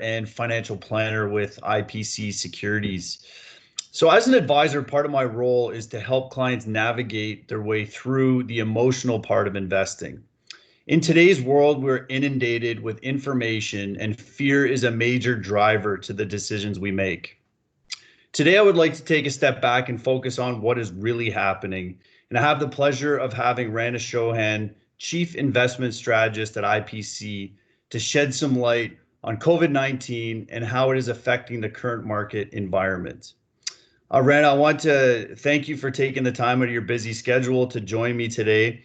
and financial planner with IPC Securities. So, as an advisor, part of my role is to help clients navigate their way through the emotional part of investing. In today's world, we're inundated with information, and fear is a major driver to the decisions we make. Today, I would like to take a step back and focus on what is really happening. And I have the pleasure of having Rana Chauhan, Chief Investment Strategist at IPC, to shed some light on COVID-19 and how it is affecting the current market environment. Rana, I want to thank you for taking the time out of your busy schedule to join me today.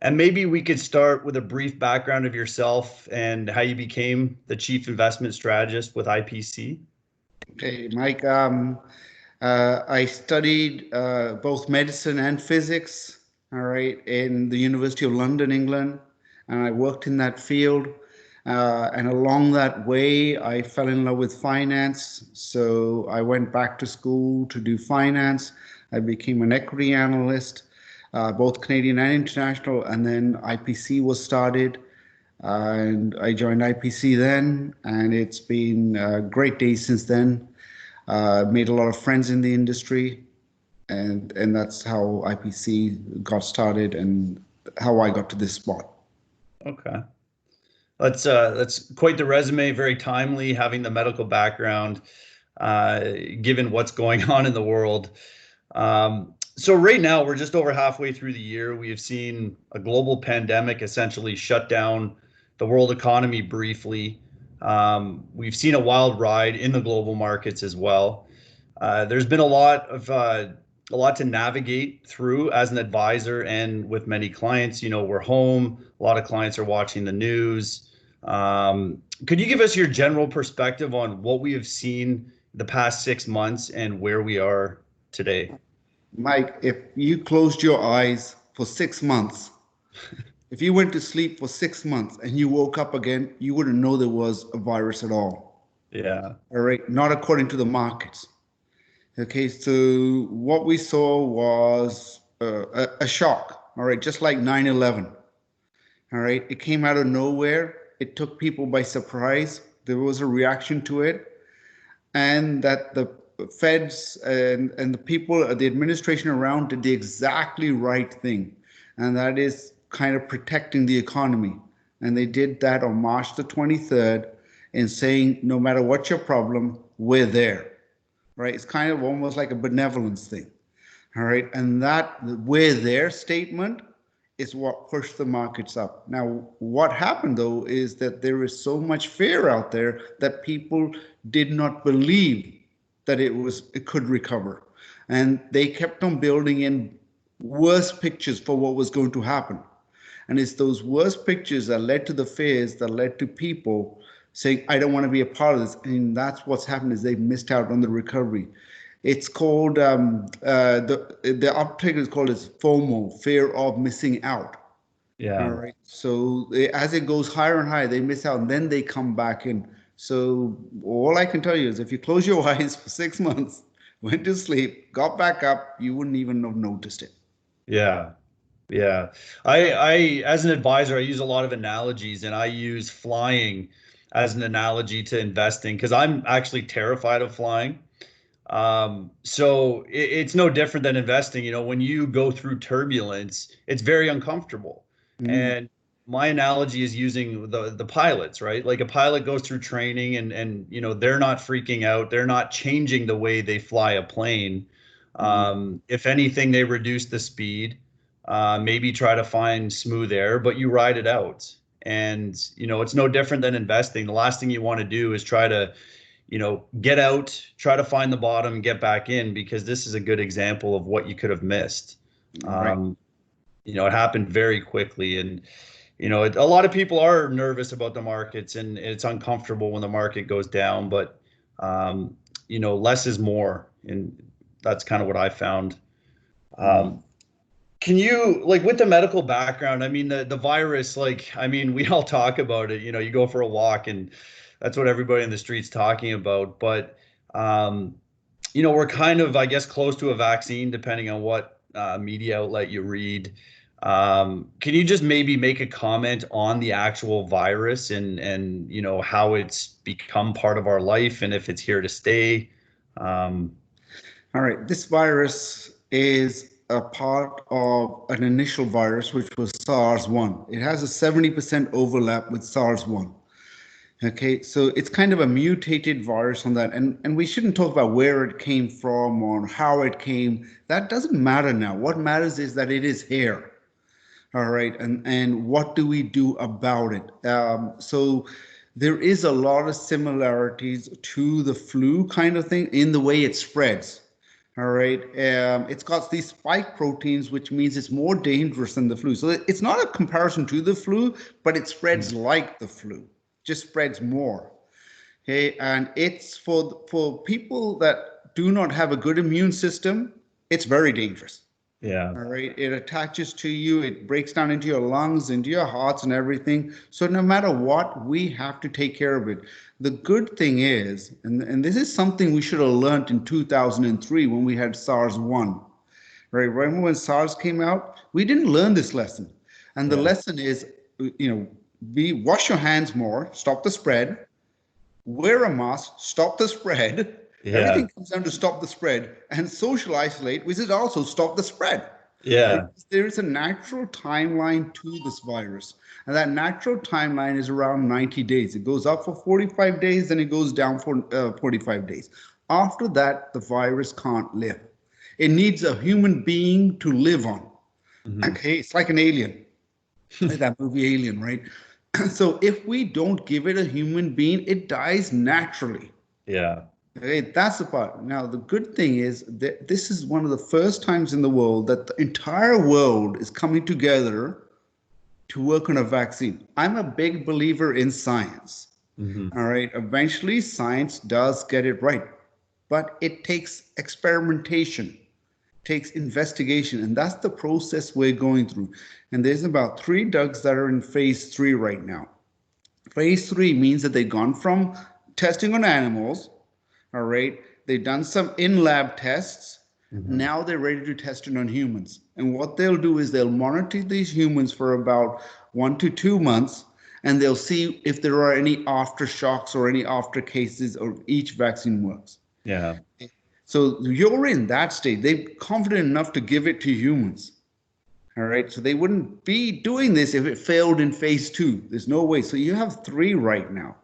And maybe we could start with a brief background of yourself and how you became the Chief Investment Strategist with IPC. Okay, Mike. I studied both medicine and physics, all right, in the University of London, England, and I worked in that field. And along that way, I fell in love with finance. So I went back to school to do finance. I became an equity analyst, both Canadian and international. And then IPC was started. And I joined IPC then. And it's been a great day since then. Made a lot of friends in the industry. And that's how IPC got started and how I got to this spot. Okay. That's quite the resume, very timely, having the medical background, given what's going on in the world. So right now, we're just over halfway through the year. We have seen a global pandemic essentially shut down the world economy briefly. We've seen a wild ride in the global markets as well. There's been a lot to navigate through as an advisor and with many clients. You know, we're home. A lot of clients are watching the news. Could you give us your general perspective on what we have seen the past 6 months and where we are today? Mike, if you closed your eyes for 6 months, if you went to sleep for 6 months and you woke up again, you wouldn't know there was a virus at all. Yeah. All right. Not according to the markets. Okay. So what we saw was a shock. All right. Just like 9/11. All right. It came out of nowhere. It took people by surprise. There was a reaction to it. And that the feds and the people, the administration around did the exactly right thing. And that is kind of protecting the economy. And they did that on March the 23rd in saying, no matter what your problem, we're there. Right? It's kind of almost like a benevolence thing. All right. And that we're there statement is what pushed the markets up. Now, what happened though is that there is so much fear out there that people did not believe that it could recover. And they kept on building in worse pictures for what was going to happen. And it's those worst pictures that led to the fears that led to people saying, I don't want to be a part of this. And that's what's happened is they've missed out on the recovery. It's called, the uptake is called as FOMO, fear of missing out. Yeah. All right. So as it goes higher and higher, they miss out and then they come back in. So all I can tell you is if you close your eyes for 6 months, went to sleep, got back up, you wouldn't even have noticed it. Yeah. Yeah. I as an advisor, I use a lot of analogies, and I use flying as an analogy to investing because I'm actually terrified of flying. So it's no different than investing. You know, when you go through turbulence, it's very uncomfortable. And my analogy is using the pilots, right? Like a pilot goes through training and you know, they're not freaking out. They're not changing the way they fly a plane. If anything, they reduce the speed, maybe try to find smooth air, but you ride it out. And, you know, it's no different than investing. The last thing you want to do is try to, you know, get out, try to find the bottom and get back in, because this is a good example of what you could have missed. Right. You know, it happened very quickly, and, you know, a lot of people are nervous about the markets, and it's uncomfortable when the market goes down, but, you know, less is more. And that's kind of what I found. Can you, like, with the medical background, I mean, the virus, like, I mean, we all talk about it, you know, you go for a walk and that's what everybody in the street's talking about. But, you know, we're kind of, I guess, close to a vaccine, depending on what media outlet you read. Can you just maybe make a comment on the actual virus and how it's become part of our life and if it's here to stay? Um, All right, this virus is a part of an initial virus, which was SARS-1. It has a 70% overlap with SARS-1. Okay, so it's kind of a mutated virus on that. And we shouldn't talk about where it came from or how it came. That doesn't matter now. What matters is that it is here. All right, and what do we do about it? So there is a lot of similarities to the flu kind of thing in the way it spreads. All right, it's got these spike proteins, which means it's more dangerous than the flu. So it's not a comparison to the flu, but it spreads like the flu, just spreads more. Okay, and it's for people that do not have a good immune system, it's very dangerous. yeah, All right, it attaches to you, it breaks down into your lungs, into your hearts, and everything. So no matter what, we have to take care of it. The good thing is, and this is something we should have learned in 2003 when we had SARS-1, right? Remember when SARS came out? We didn't learn this lesson. And the yeah, lesson is, be wash your hands more, stop the spread, wear a mask, stop the spread. yeah, Everything comes down to stop the spread, and social isolate, which is also stop the spread. yeah, Because there is a natural timeline to this virus, and that natural timeline is around 90 days. It goes up for 45 days, then it goes down for 45 days. After that, the virus can't live. It needs a human being to live on. mhm, Okay, it's like an alien, like that movie Alien, right? So if we don't give it a human being, it dies naturally. yeah, Okay, that's the part. Now, the good thing is that this is one of the first times in the world that the entire world is coming together to work on a vaccine. I'm a big believer in science. mhm, All right, eventually science does get it right, but it takes experimentation, takes investigation, and that's the process we're going through. And there's about 3 drugs that are in phase 3 right now. Phase 3 means that they've gone from testing on animals, all right, they've done some in lab tests. mhm, Now they're ready to test it on humans. And what they'll do is they'll monitor these humans for about 1 to 2 months, and they'll see if there are any aftershocks or any after cases or each vaccine works. yeah, So you're in that state. They're confident enough to give it to humans. All right. So they wouldn't be doing this if it failed in phase 2. There's no way. So you have 3 right now.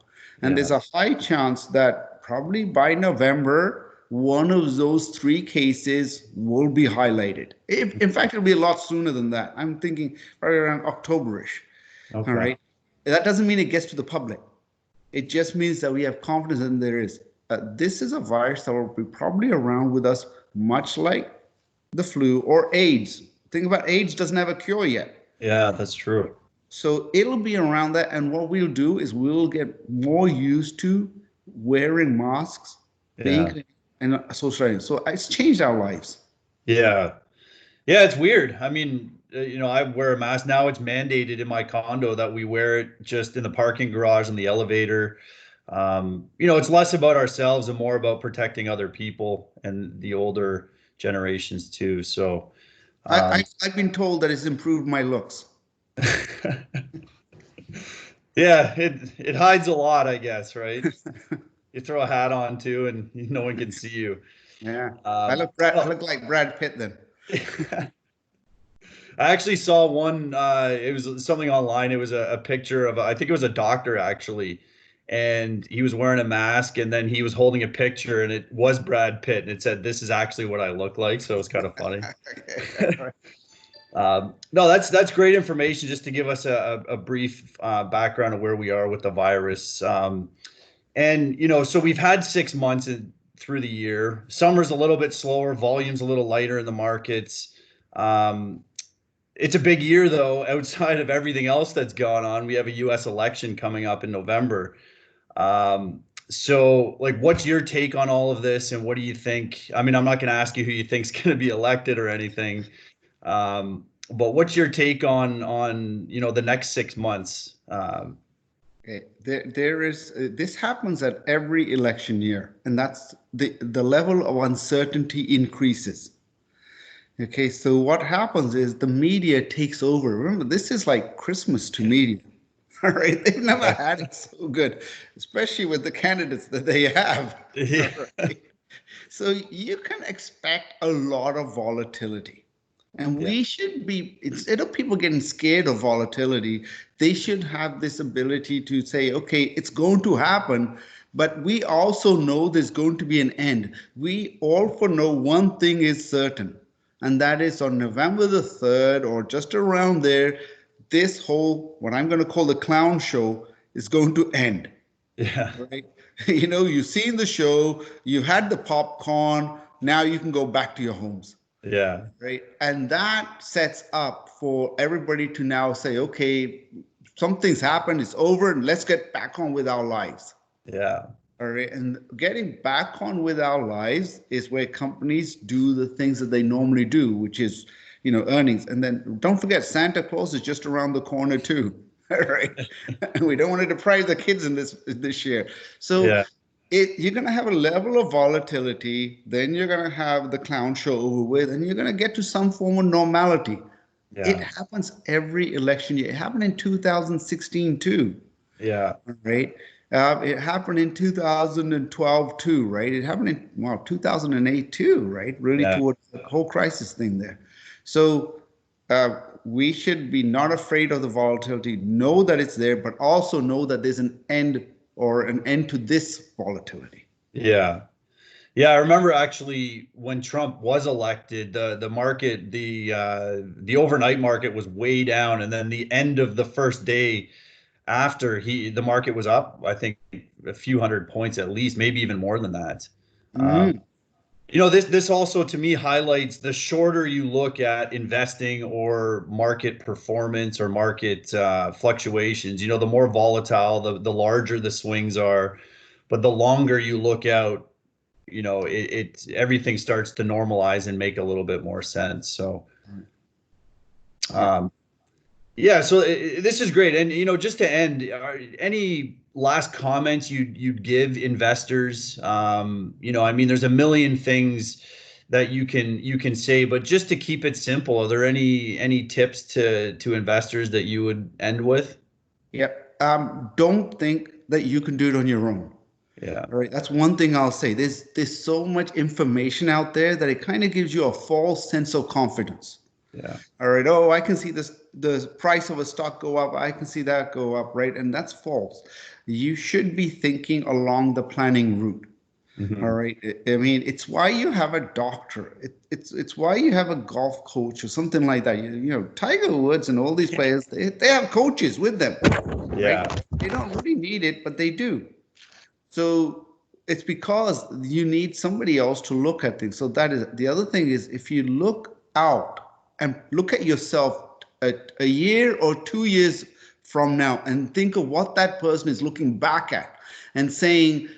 And yeah, there's a high chance that probably by November, one of those 3 cases will be highlighted. In fact, it'll be a lot sooner than that. I'm thinking probably around Octoberish. All okay, right. That doesn't mean it gets to the public. It just means that we have confidence that there is. This is a virus that will be probably around with us, much like the flu or AIDS. Think about AIDS doesn't have a cure yet. yeah, that's true. So it'll be around that. And what we'll do is we'll get more used to wearing masks, Yeah, being and socializing. So it's changed our lives. yeah. Yeah, it's weird. I mean, I wear a mask now. It's mandated in my condo that we wear it just in the parking garage and the elevator. It's less about ourselves and more about protecting other people and the older generations too. So, um, I've been told that it's improved my looks. yeah, it hides a lot, I guess, right? You throw a hat on too, and no one can see you. Yeah. Um, I well, look like Brad Pitt then. I actually saw one. It was something online. It was a picture of, I think it was a doctor actually, and he was wearing a mask, and then he was holding a picture, and it was Brad Pitt, and it said, "This is actually what I look like." So it was kind of funny. No, that's great information just to give us a brief background of where we are with the virus. And so we've had 6 months through the year. Summer's a little bit slower, volume's a little lighter in the markets. Um, it's a big year though, outside of everything else that's gone on. We have a US election coming up in November. So like what's your take on all of this and what do you think? I mean, I'm not going to ask you who you think's going to be elected or anything. But what's your take on the next 6 months? Okay. There is this happens at every election year, and that's the level of uncertainty increases. Okay, so what happens is the media takes over. Remember, this is like Christmas to media. All right, they've never Yeah. had it so good, especially with the candidates that they have. All Yeah. right. So you can expect a lot of volatility. And Yeah. we should be, instead of people getting scared of volatility, they should have this ability to say, okay, it's going to happen, but we also know there's going to be an end. We all for know one thing is certain, and that is on November the 3rd or just around there, this whole, what I'm going to call the clown show, is going to end. Yeah. Right? You've seen the show, you've had the popcorn, now you can go back to your homes. Yeah. Right? And that sets up for everybody to now say, okay, something's happened, it's over, and let's get back on with our lives. Yeah. All right. And getting back on with our lives is where companies do the things that they normally do, which is, earnings. And then don't forget, Santa Claus is just around the corner too. All right. And we don't want to deprive the kids in this year. So Yeah. you're going to have a level of volatility, then you're going to have the clown show over with, and you're going to get to some form of normality. It Yeah. happens every election year. It happened in 2016 too. Yeah. Right. It happened in 2012 too, right? It happened in, well, 2008 too, right? Really Yeah. towards the whole crisis thing there. So we should be not afraid of the volatility, know that it's there, but also know that there's an end or an end to this volatility. Yeah. Yeah, I remember actually when Trump was elected, the market, the overnight market was way down, and then the end of the first day after the market was up, I think a few hundred points at least, maybe even more than that. Um, Mm, this also to me highlights the shorter you look at investing or market performance or market fluctuations, the more volatile, the larger the swings are, but the longer you look out, everything starts to normalize and make a little bit more sense. So, yeah. um, yeah, so this is great. And just to end, any last comments you'd give investors? I mean, there's a million things that you can say, but just to keep it simple, are there any tips to investors that you would end with? Yep. Don't think that you can do it on your own. Yeah, All right, that's one thing I'll say. There's so much information out there that it kind of gives you a false sense of confidence. yeah, All right, oh, I can see the price of a stock go up. I can see that go up, right? And that's false. You should be thinking along the planning route. All hmm, right. I mean, it's why you have a doctor. It's why you have a golf coach or something like that. Tiger Woods and all these players, they have coaches with them, right? yeah, They don't really need it, but they do. So it's because you need somebody else to look at things. So that is the other thing is if you look out and look at yourself a year or 2 years from now and think of what that person is looking back at and saying,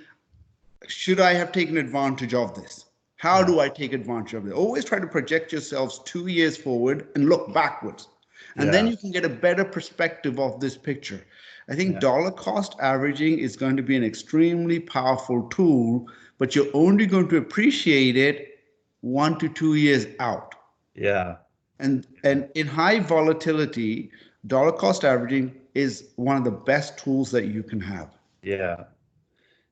should I have taken advantage of this? How yeah, do I take advantage of it? Always try to project yourselves 2 years forward and look backwards. And then yeah, you can get a better perspective of this picture. I think yeah, dollar cost averaging is going to be an extremely powerful tool, but you're only going to appreciate it 1 to 2 years out. yeah, And in high volatility, dollar cost averaging is one of the best tools that you can have. yeah.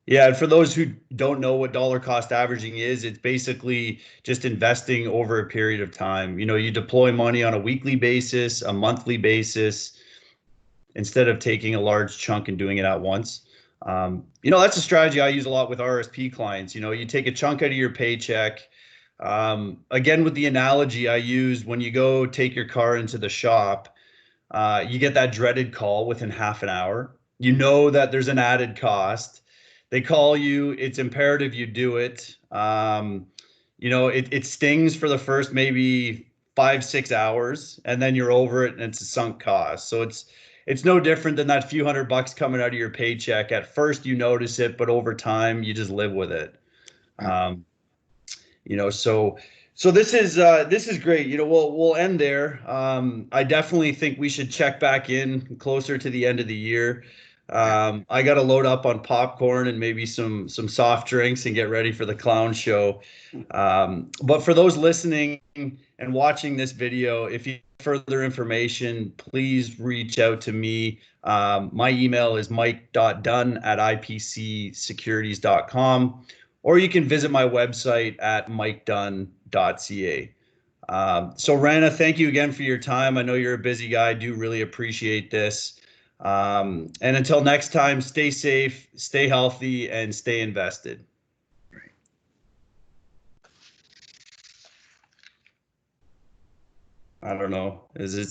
Yeah, and for those who don't know what dollar cost averaging is, it's basically just investing over a period of time. You deploy money on a weekly basis, a monthly basis, instead of taking a large chunk and doing it at once. That's a strategy I use a lot with RSP clients. You take a chunk out of your paycheck. Again, with the analogy I use, when you go take your car into the shop, you get that dreaded call within half an hour. You know that there's an added cost. They call you. It's imperative you do it. It stings for the first maybe 5, 6 hours, and then you're over it, and it's a sunk cost. So it's no different than that few $100 coming out of your paycheck. At first, you notice it, but over time, you just live with it. Uh, Um, so this is great. We'll end there. I definitely think we should check back in closer to the end of the year. I got to load up on popcorn and maybe some soft drinks and get ready for the clown show. But for those listening and watching this video, if you have further information, please reach out to me. My email is mike.dunn@ipcsecurities.com, or you can visit my website at mikedunn.ca. So Rana, thank you again for your time. I know you're a busy guy. I do really appreciate this. And until next time, stay safe, stay healthy, and stay invested. I don't know. Is it